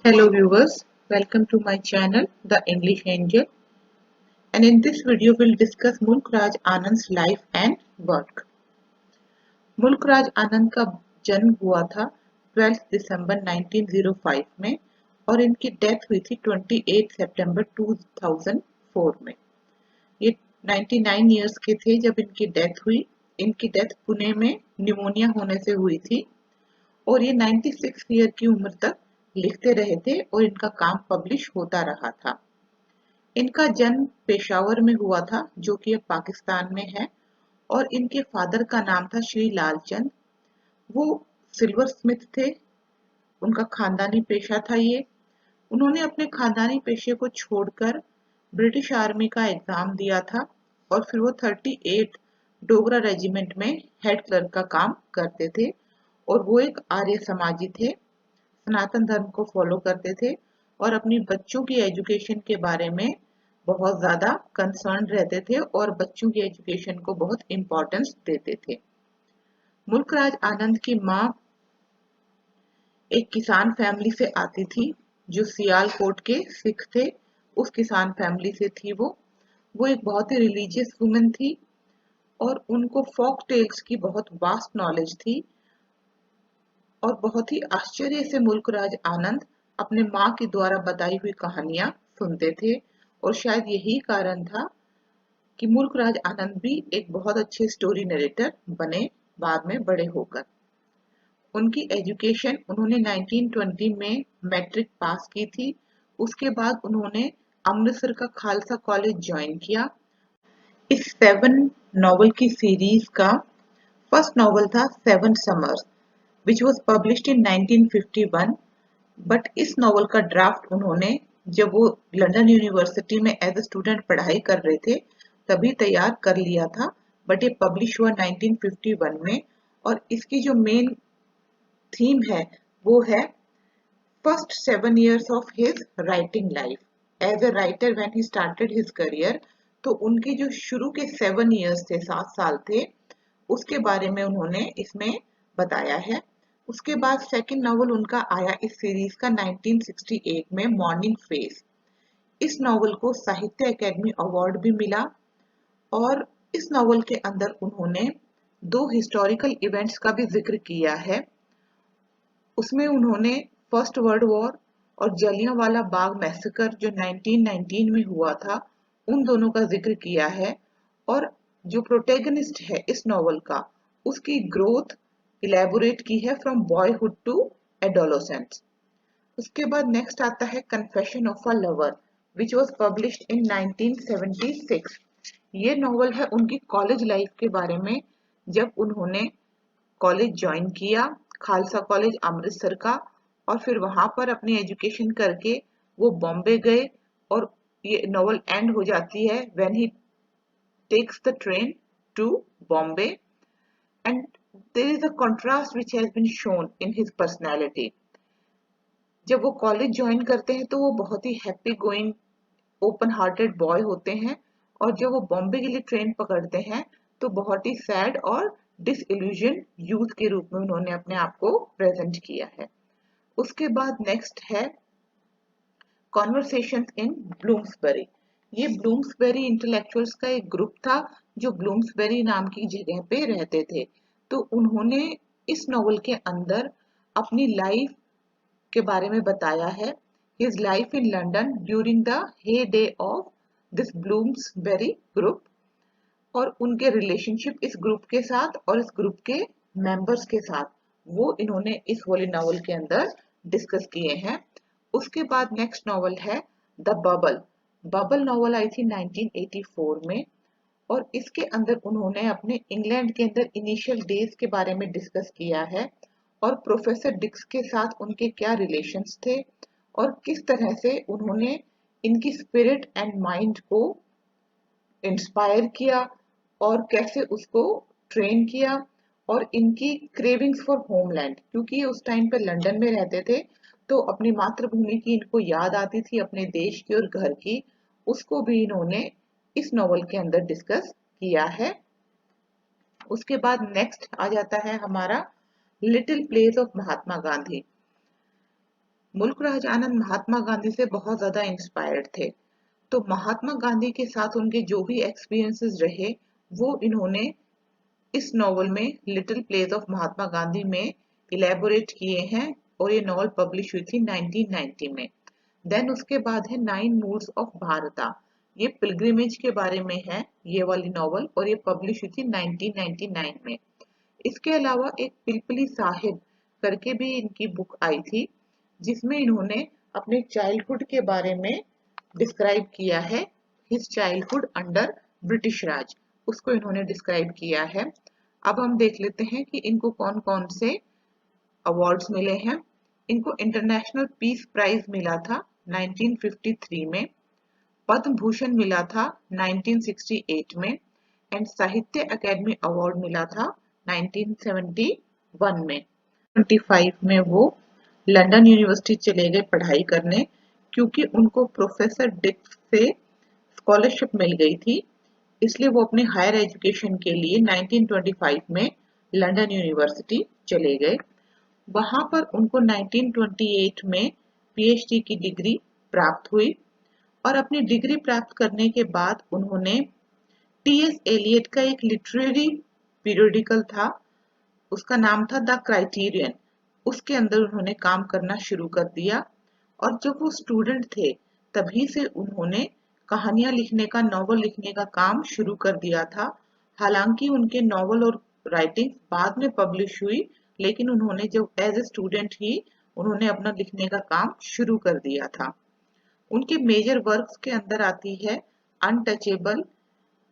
Hello viewers, welcome to my channel The English Angel, and in this video we'll discuss Mulk Raj Anand's life and work. मुल्क राज आनंद का जन्म हुआ था 12 दिसंबर 1905 में और इनकी डेथ हुई थी 28 सितंबर 2004 में। ये 99 इयर्स के थे जब इनकी डेथ हुई। इनकी डेथ पुणे में निमोनिया होने से हुई थी और ये 96 ईयर की उम्र तक लिखते रहे थे और इनका काम पब्लिश होता रहा था। इनका जन्म पेशावर में हुआ था जो कि अब पाकिस्तान में है और इनके फादर का नाम था श्री लालचंद। वो सिल्वर स्मिथ थे, उनका खानदानी पेशा था ये। उन्होंने अपने खानदानी पेशे को छोड़कर ब्रिटिश आर्मी का एग्जाम दिया था और फिर वो 38 डोगरा रेजिमेंट में हेड क्लर्क का काम करते थे और वो एक आर्य समाजी थे, सनातन धर्म को फॉलो करते थे और अपनी बच्चों की एजुकेशन के बारे में बहुत ज्यादा कंसर्न रहते थे और बच्चों की एजुकेशन को बहुत इम्पोर्टेंस देते थे। मुल्क राज आनंद की माँ एक किसान फैमिली से आती थी जो सियालकोट के सिख थे, उस किसान फैमिली से थी वो एक बहुत ही रिलीजियस वुमेन थी और उनको फोक टेल्स की बहुत वास्ट नॉलेज थी और बहुत ही आश्चर्य से मुल्क राज आनंद अपने माँ के द्वारा बताई हुई कहानियां सुनते थे और शायद यही कारण था कि मुल्क राज आनंद भी एक बहुत अच्छे स्टोरी नरेटर बने बाद में बड़े होकर। उनकी एजुकेशन उन्होंने 1920 में मैट्रिक पास की थी। उसके बाद उन्होंने अमृतसर का खालसा कॉलेज ज्वाइन किया। इस 7 नॉवल की सीरीज का फर्स्ट नॉवल था 7 summers which was published in 1951, but इस नॉवल का ड्राफ्ट उन्होंने जब वो लंदन यूनिवर्सिटी में एज ए स्टूडेंट पढ़ाई कर रहे थे तभी तैयार कर लिया था, बट ये पब्लिश हुआ 1951 में और इसकी जो मेन थीम है वो है first 7 years of his writing life as a writer when he started his career. तो उनके जो शुरू के 7 years थे, 7 साल थे, उसके बारे में उन्होंने इसमें बताया है। उसके बाद सेकंड नॉवल उनका आया इस सीरीज का 1968 में, मॉर्निंग फेस। इस नॉवल को साहित्य अकेडमी अवार्ड भी मिला और इस नॉवल के अंदर उन्होंने 2 हिस्टोरिकल इवेंट्स का भी जिक्र किया है। उसमें उन्होंने फर्स्ट वर्ल्ड वॉर और जलियांवाला बाग मैसेकर जो 1919 में हुआ था उन दोनों का जिक्र किया है और जो प्रोटेगनिस्ट है इस नॉवल का उसकी ग्रोथ इलेबोरेट की है फ्रॉम बॉयहुड टू एडोलेसेंस। उसके बाद नेक्स्ट आता है confession of a lover which was published in 1976। ये नॉवल है उनकी कॉलेज लाइफ के बारे में, जब उन्होंने कॉलेज ज्वाइन किया, खालसा कॉलेज अमृतसर का, और फिर वहां पर अपनी एजुकेशन करके वो बॉम्बे गए और ये नॉवल एंड हो जाती है when he takes the train to Bombay and there is a contrast which has been shown in his personality. जब वो कॉलेज ज्वाइन करते हैं तो वो बहुत ही happy going open hearted boy होते हैं और जब वो बॉम्बे के लिए ट्रेन पकड़ते हैं तो बहुत ही सैड और डिसइल्यूजन यूथ के रूप में उन्होंने अपने आप को प्रेजेंट किया है। उसके बाद नेक्स्ट है कॉन्वर्सेशंस इन ब्लूम्सबेरी। ये ब्लूम्सबेरी इंटेलेक्चुअल्स का एक ग्रुप था जो ब्लूम्सबेरी नाम की जगह पे रहते थे। तो उन्होंने इस नॉवल के अंदर अपनी लाइफ के बारे में बताया है, his life in London during the heyday of this Bloomsbury group और उनके रिलेशनशिप इस ग्रुप के साथ और इस ग्रुप के मेंबर्स के साथ वो इन्होंने इस वाले नॉवल के अंदर डिस्कस किए हैं। उसके बाद नेक्स्ट नॉवल है द बबल। बबल नॉवल आई थी 1984 में और इसके अंदर उन्होंने अपने इंग्लैंड के अंदर इनिशियल डेज के बारे में डिस्कस किया है और प्रोफेसर डिक्स के साथ उनके क्या रिलेशंस थे और किस तरह से उन्होंने इनकी स्पिरिट एंड माइंड को इंस्पायर किया और कैसे उसको ट्रेन किया और इनकी क्रेविंग्स फॉर होमलैंड, क्योंकि उस टाइम पे लंदन में रहते थे तो अपनी मातृभूमि की इनको याद आती थी, अपने देश की और घर की, उसको भी इन्होंने इस नॉवल के अंदर डिस्कस किया है। उसके बाद नेक्स्ट आ जाता है हमारा little place of Mahatma Gandhi. Mulk Raj आनंद महात्मा गांधी से बहुत ज्यादा इंस्पायर्ड थे। तो महात्मा गांधी के साथ उनके जो भी एक्सपीरियंसेस रहे वो इन्होंने इस नॉवल में little place of Mahatma Gandhi में इलेबोरेट किए हैं और ये नॉवल पब्लिश हुई थी 1990 में। देन उसके बाद है 9 मूड्स ऑफ भारता। ये पिलग्रिमेज के बारे में है ये वाली नॉवल और ये पब्लिश हुई थी 1999 में। इसके अलावा एक पिलपली साहिब करके भी इनकी बुक आई थी जिसमें इन्होंने अपने चाइल्डहुड के बारे में डिस्क्राइब किया है। हिज चाइल्डहुड अंडर ब्रिटिश राज, उसको इन्होंने डिस्क्राइब किया है। अब हम देख लेते हैं कि इनको कौन कौन से अवार्ड्स मिले हैं। इनको इंटरनेशनल पीस प्राइज मिला था 1953 में, पद्म भूषण मिला था 1968 में एंड साहित्य अकेडमी अवार्ड मिला था 1971 में। 25 में वो लंदन यूनिवर्सिटी चले गए पढ़ाई करने क्योंकि उनको प्रोफेसर डिक्स से स्कॉलरशिप मिल गई थी, इसलिए वो अपने हायर एजुकेशन के लिए 1925 में लंदन यूनिवर्सिटी चले गए। वहां पर उनको 1928 में पीएचडी की डिग्री प्राप्त हुई और अपनी डिग्री प्राप्त करने के बाद उन्होंने टीएस एलियट का एक लिटरेरी पीरियडिकल था, उसका नाम था द क्राइटेरियन, उसके अंदर उन्होंने काम करना शुरू कर दिया। और जब वो स्टूडेंट थे तभी से उन्होंने कहानियां लिखने का, नॉवल लिखने का काम शुरू कर दिया था। हालांकि उनके नॉवल और राइटिंग बाद में पब्लिश हुई, लेकिन उन्होंने जब एज ए स्टूडेंट ही उन्होंने अपना लिखने का काम शुरू कर दिया था। उनके मेजर वर्क्स के अंदर आती है अनटचेबल,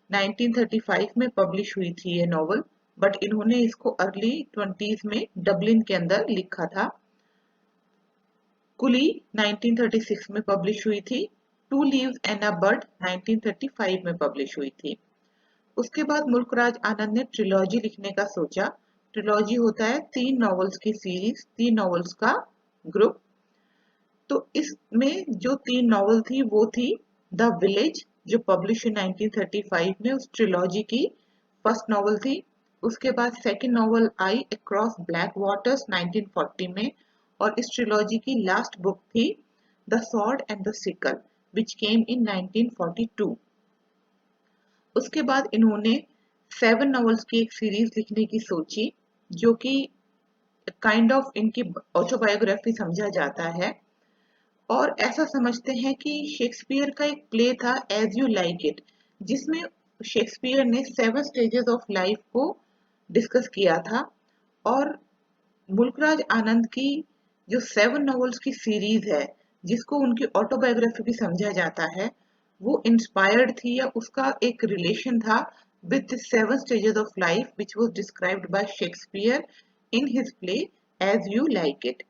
1935 में पब्लिश हुई थी ये नॉवल, बट इन्होंने इसको अर्ली 20s में डबलिन के अंदर लिखा था। कुली 1936 में पब्लिश हुई थी। Two leaves and a bird 1935 में पब्लिश हुई थी। उसके बाद मुल्कराज आनंद ने ट्रिलॉजी लिखने का सोचा। ट्रिलॉजी होता है 3 नॉवेल्स की सीरीज, 3 नॉवेल्स का ग्रुप। तो इसमें जो 3 नॉवेल थी वो थी द विलेज जो पब्लिश हुई 1935 में, उस ट्रिलॉजी की फर्स्ट नॉवेल थी। उसके बाद second novel I across black waters 1940 में और इस ट्रिलॉजी की लास्ट बुक थी the sword and the sickle which came in 1942। उसके बाद इन्होंने 7 नॉवेल्स की एक सीरीज लिखने की सोची जो कि काइंड ऑफ इनकी ऑटोबायोग्राफी समझा जाता है। और ऐसा समझते हैं कि शेक्सपियर का एक प्ले था एज यू लाइक इट, जिसमें शेक्सपियर ने 7 स्टेजेस ऑफ लाइफ को डिस्कस किया था। और मुल्कराज आनंद की जो 7 नॉवेल्स की सीरीज है जिसको उनकी ऑटोबायोग्राफी भी समझा जाता है, वो इंस्पायर्ड थी या उसका एक रिलेशन था with the 7 stages of life which was described by Shakespeare in his play as you like it.